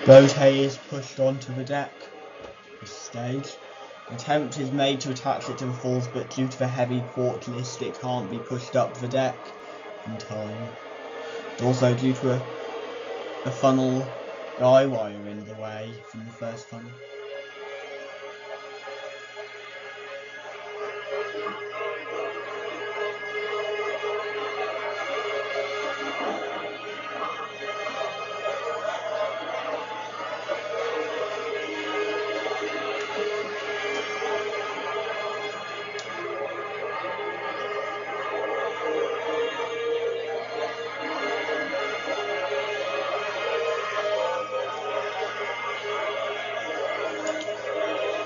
Boat A is pushed onto the deck. This stage. An attempt is made to attach it to the falls, but due to the heavy port list it can't be pushed up the deck in time. Also due to a funnel guy wire in the way from the first funnel.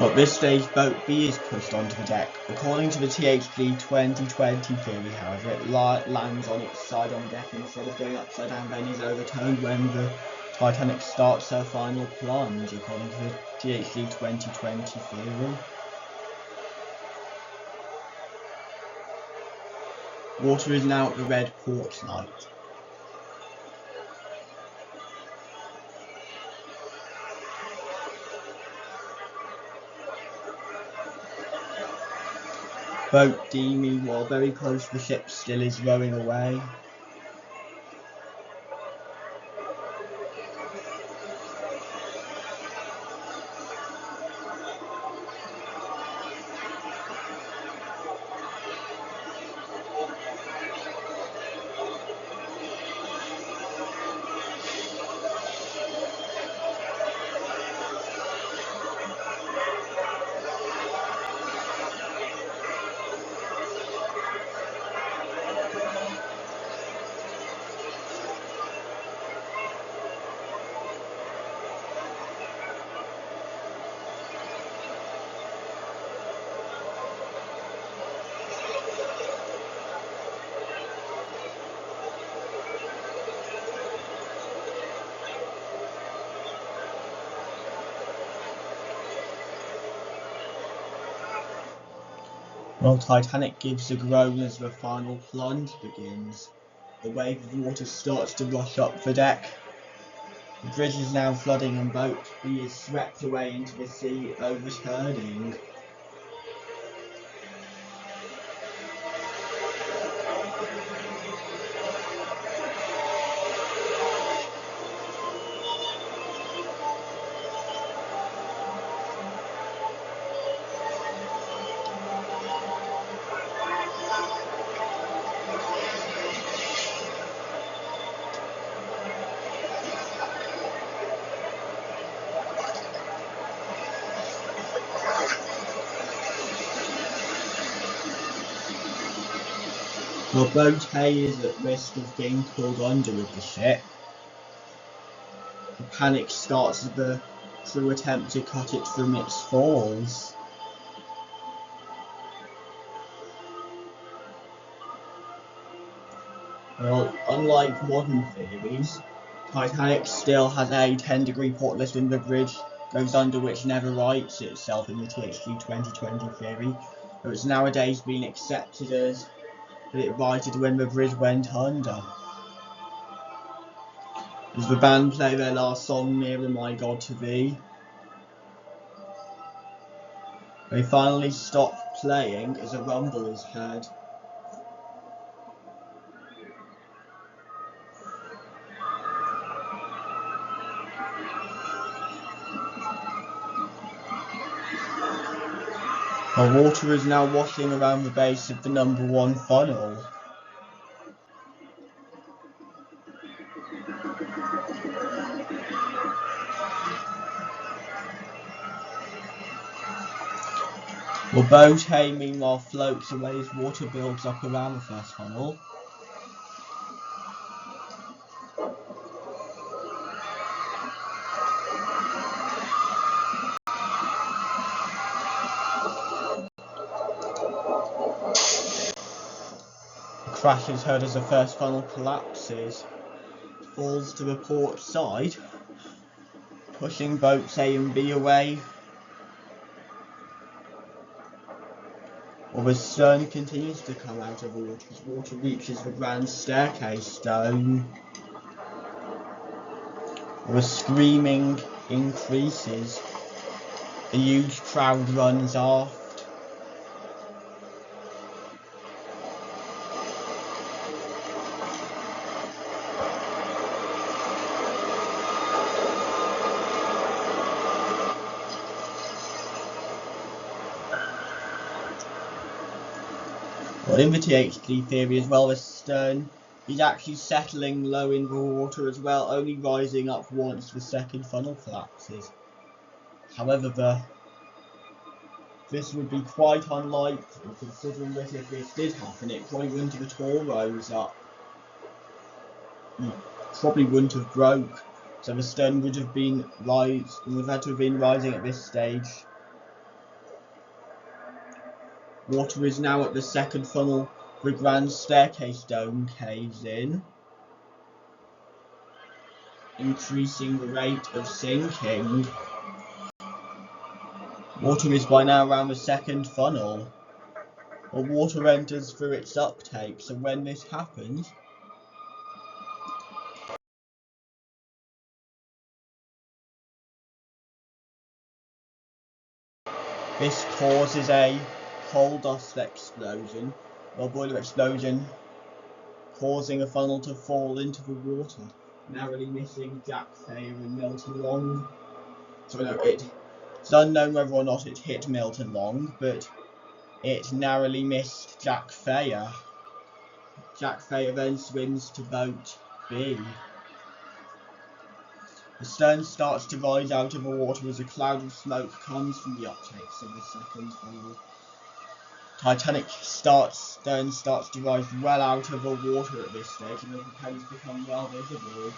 At this stage, boat B is pushed onto the deck. According to the THG 2020 theory, however, it lands on its side on the deck instead of going upside down, then is overturned when the Titanic starts her final plunge, according to the THG 2020 theory. Water is now at the red port light. Boat D, meanwhile, very close to the ship, still is rowing away. While Titanic gives a groan as the final plunge begins, a wave of water starts to rush up the deck. The bridge is now flooding and boat B is swept away into the sea, overturning. While boat A is at risk of being pulled under with the ship, the panic starts as the crew attempt to cut it from its falls. Well, unlike modern theories, Titanic still has a 10-degree port list and the bridge goes under, which never rights itself in the THG 2020 theory, though it's nowadays been accepted as that it righted when the bridge went under. As the band play their last song, Nearer My God to Thee, they finally stop playing as a rumble is heard. While water is now washing around the base of the number 1 funnel. While boat A meanwhile floats away as water builds up around the first funnel. A crash is heard as the first funnel collapses, falls to the port side, pushing boats A and B away. While the stern continues to come out of the water as water reaches the grand staircase stone. The screaming increases. A huge crowd runs aft. Well, in the THG theory as well, the stern is actually settling low in the water as well, only rising up once the second funnel collapses. However, this would be quite unlikely, considering that if this did happen, it probably wouldn't have at all rose up. You probably wouldn't have broke, so the stern would have had to have been rising at this stage. Water is now at the second funnel. The grand staircase dome caves in, increasing the rate of sinking. Water is by now around the second funnel. The water enters through its uptake, so when this happens, this causes a coal dust explosion, or boiler explosion, causing a funnel to fall into the water, narrowly missing Jack Thayer and Milton Long. So no, it's unknown whether or not it hit Milton Long, but it narrowly missed Jack Thayer. Jack Thayer then swims to boat B. The stern starts to rise out of the water as a cloud of smoke comes from the uptakes of the second funnel. Titanic stern starts to rise well out of the water at this stage, and the propellers become well visible.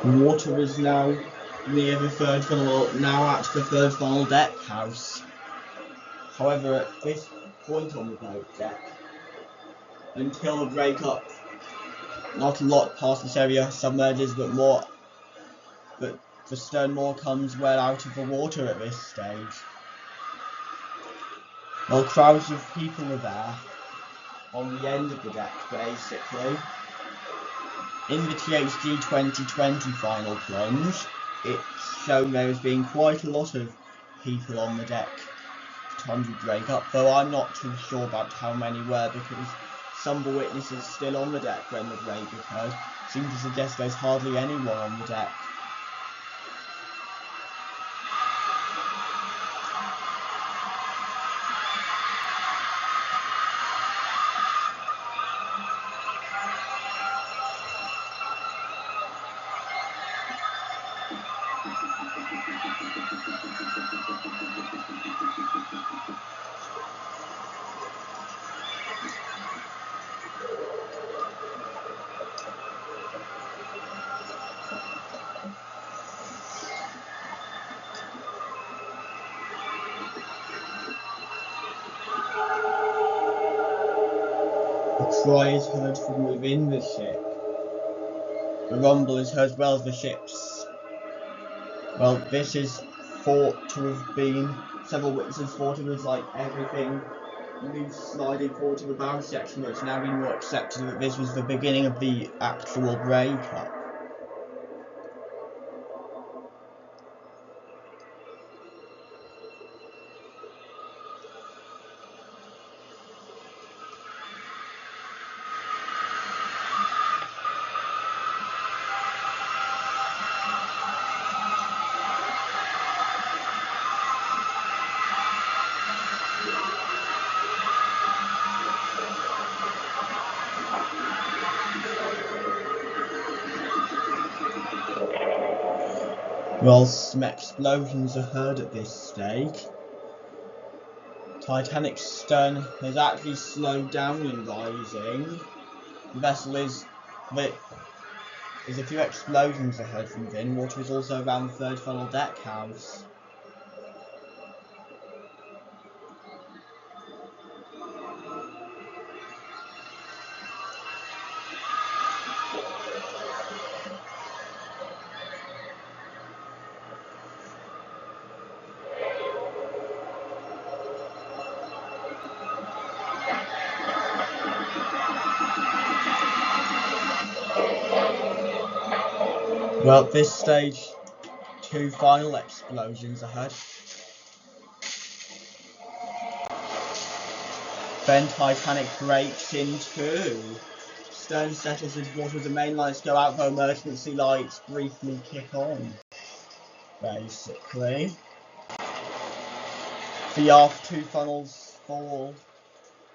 The water is now near the third funnel, now at the third funnel deck house. However, at this point on the boat deck, until the breakup, not a lot past this area submerges, but the stern more comes well out of the water at this stage. Well, crowds of people are there on the end of the deck, basically. In the THG 2020 final plunge, it's shown there has been quite a lot of people on the deck time to break up, though I'm not too sure about how many were, because some of the witnesses still on the deck when the break occurred seem to suggest there's hardly anyone on the deck. A cry is heard from within the ship. The rumble is heard as well as the ship's. Well, this is thought to have been, several witnesses thought it was like everything loose sliding forward to the bow section, but it's now been more accepted that this was the beginning of the actual breakup. Well, some explosions are heard at this stage. Titanic's stern has actually slowed down in rising. The vessel is there's a few explosions ahead from within. Water is also around the third funnel deck house. Well, at this stage, 2 final explosions ahead. Then Titanic breaks in 2. Stern settles into water. The main lights go out, though emergency lights briefly kick on. Basically, the aft 2 funnels fall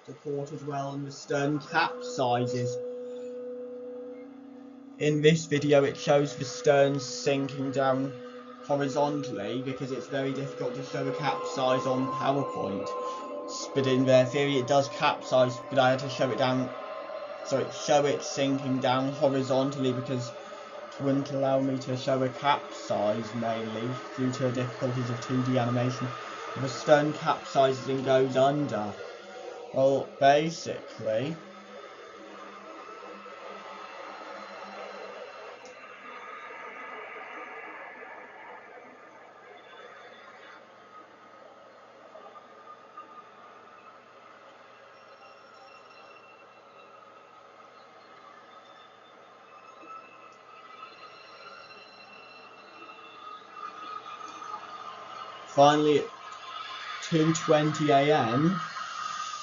to port as well, and the stern capsizes. In this video, it shows the stern sinking down horizontally because it's very difficult to show a capsize on PowerPoint. But in their theory, it does capsize, but I had to show it down, so show it sinking down horizontally because it wouldn't allow me to show a capsize, mainly due to difficulties of 2D animation. The stern capsizes and goes under. Well, basically, finally at 2:20 AM,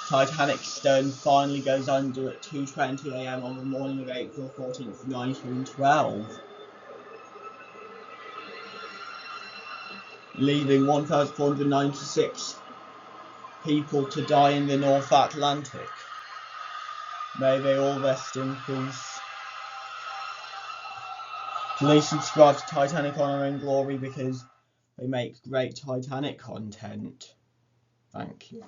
Titanic's stern finally goes under at 2:20 AM on the morning of April 14th, 1912, leaving 1,496 people to die in the North Atlantic. May they all rest in peace. Please subscribe to Titanic Honor and Glory because they make great Titanic content. Thank you.